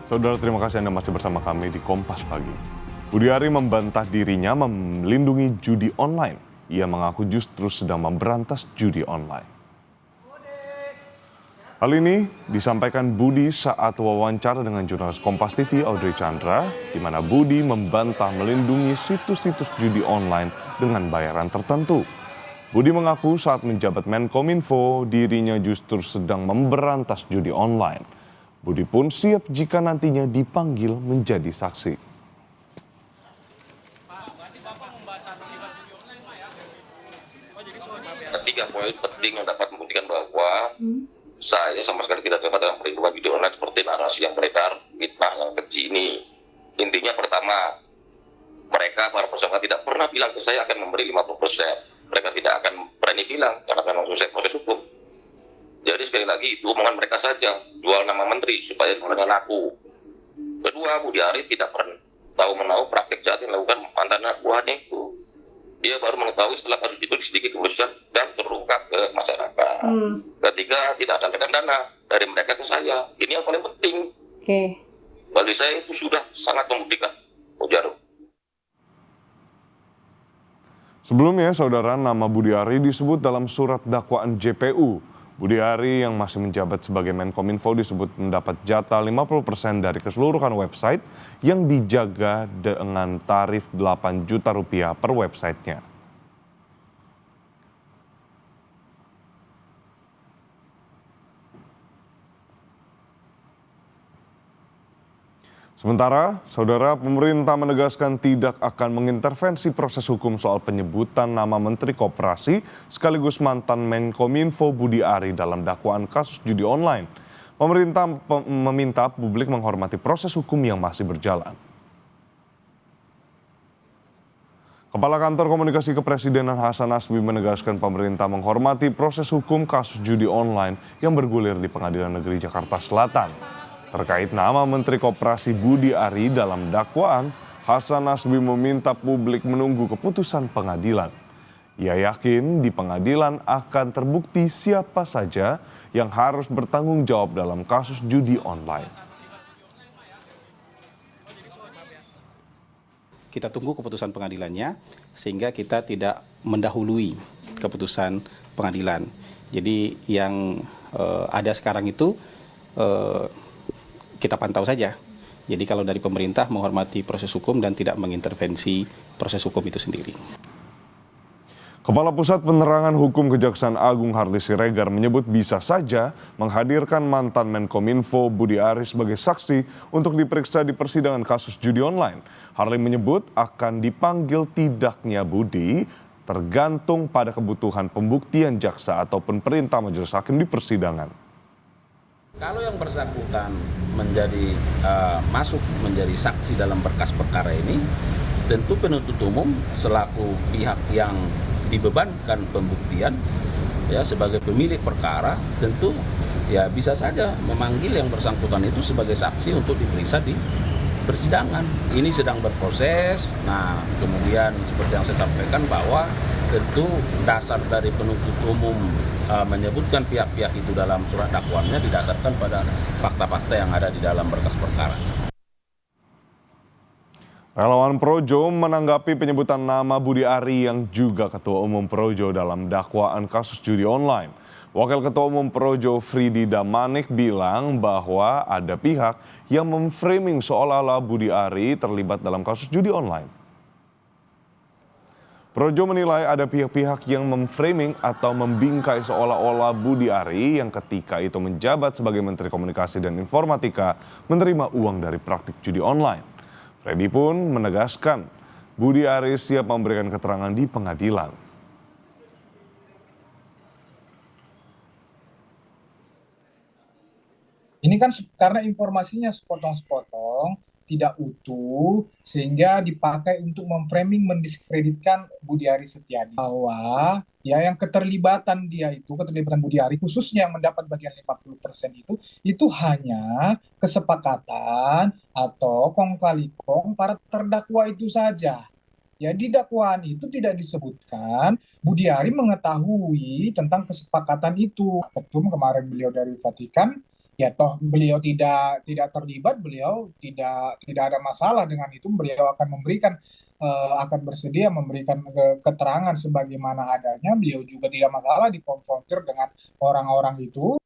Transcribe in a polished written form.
Saudara, terima kasih Anda masih bersama kami di Kompas Pagi. Budi Ari membantah dirinya melindungi judi online. Ia mengaku justru sedang memberantas judi online. Hal ini disampaikan Budi saat wawancara dengan jurnalis Kompas TV Audrey Chandra, di mana Budi membantah melindungi situs-situs judi online dengan bayaran tertentu. Budi mengaku saat menjabat Menkominfo, dirinya justru sedang memberantas judi online. Budi pun siap jika nantinya dipanggil menjadi saksi. Tiga poin penting yang dapat membuktikan bahwa saya sama sekali tidak terlibat dalam perlindungan judi online seperti narasi yang beredar, fitnah yang keji ini. Intinya pertama, mereka para peserta tidak pernah bilang ke saya akan memberi 50%. Mereka tidak akan berani bilang karena memang proses hukum. Jadi sekali lagi itu omongan mereka saja, jual nama menteri supaya kemudian laku. Kedua, Budi Ari tidak pernah tahu-menahu praktik jahat yang dilakukan mantan anak buahnya itu. Dia baru mengetahui setelah kasus itu diselidiki kepolisian dan terungkap ke masyarakat. Ketiga, tidak ada aliran dana dari mereka ke saya. Ini yang paling penting. Bagi saya itu sudah sangat membuktikan. Ujar. Sebelumnya, saudara, nama Budi Ari disebut dalam surat dakwaan JPU. Budi Ari yang masih menjabat sebagai Menkominfo disebut mendapat jatah 50% dari keseluruhan website yang dijaga dengan tarif 8 juta rupiah per websitenya. Sementara, saudara, pemerintah menegaskan tidak akan mengintervensi proses hukum soal penyebutan nama Menteri Koperasi sekaligus mantan Menkominfo Budi Ari dalam dakwaan kasus judi online. Pemerintah meminta publik menghormati proses hukum yang masih berjalan. Kepala Kantor Komunikasi Kepresidenan Hasan Nasbi menegaskan pemerintah menghormati proses hukum kasus judi online yang bergulir di Pengadilan Negeri Jakarta Selatan. Terkait nama Menteri Koperasi Budi Ari dalam dakwaan, Hasan Nasbi meminta publik menunggu keputusan pengadilan. Ia yakin di pengadilan akan terbukti siapa saja yang harus bertanggung jawab dalam kasus judi online. Kita tunggu keputusan pengadilannya sehingga kita tidak mendahului keputusan pengadilan. Jadi yang ada sekarang itu kita pantau saja. Jadi kalau dari pemerintah menghormati proses hukum dan tidak mengintervensi proses hukum itu sendiri. Kepala Pusat Penerangan Hukum Kejaksaan Agung Hardy Siregar menyebut bisa saja menghadirkan mantan Menkominfo Budi Ari sebagai saksi untuk diperiksa di persidangan kasus judi online. Hardy menyebut akan dipanggil tidaknya Budi tergantung pada kebutuhan pembuktian jaksa ataupun perintah majelis hakim di persidangan. Kalau yang bersangkutan masuk menjadi saksi dalam berkas perkara ini, tentu penuntut umum selaku pihak yang dibebankan pembuktian ya sebagai pemilik perkara tentu ya bisa saja memanggil yang bersangkutan itu sebagai saksi untuk diperiksa di persidangan. Ini sedang berproses. Nah, kemudian seperti yang saya sampaikan bahwa tentu dasar dari penuntut umum menyebutkan pihak-pihak itu dalam surat dakwaannya didasarkan pada fakta-fakta yang ada di dalam berkas perkara. Relawan Projo menanggapi penyebutan nama Budi Ari yang juga Ketua Umum Projo dalam dakwaan kasus judi online. Wakil Ketua Umum Projo Fridi Damanik bilang bahwa ada pihak yang memframing seolah-olah Budi Ari terlibat dalam kasus judi online. Projo menilai ada pihak-pihak yang memframing atau membingkai seolah-olah Budi Ari yang ketika itu menjabat sebagai Menteri Komunikasi dan Informatika menerima uang dari praktik judi online. Freddy pun menegaskan Budi Ari siap memberikan keterangan di pengadilan. Ini kan karena informasinya sepotong-sepotong, tidak utuh, sehingga dipakai untuk memframing, mendiskreditkan Budi Ari Setiadi. Bahwa ya yang keterlibatan Budi Ari, khususnya yang mendapat bagian 50% itu hanya kesepakatan atau kong kali kong para terdakwa itu saja. Ya di dakwaan itu tidak disebutkan Budi Ari mengetahui tentang kesepakatan itu. Ketum kemarin beliau dari Vatikan Ya toh beliau tidak terlibat, beliau tidak ada masalah dengan itu. Beliau akan bersedia memberikan keterangan sebagaimana adanya. Beliau juga tidak masalah dikonfrontir dengan orang-orang itu.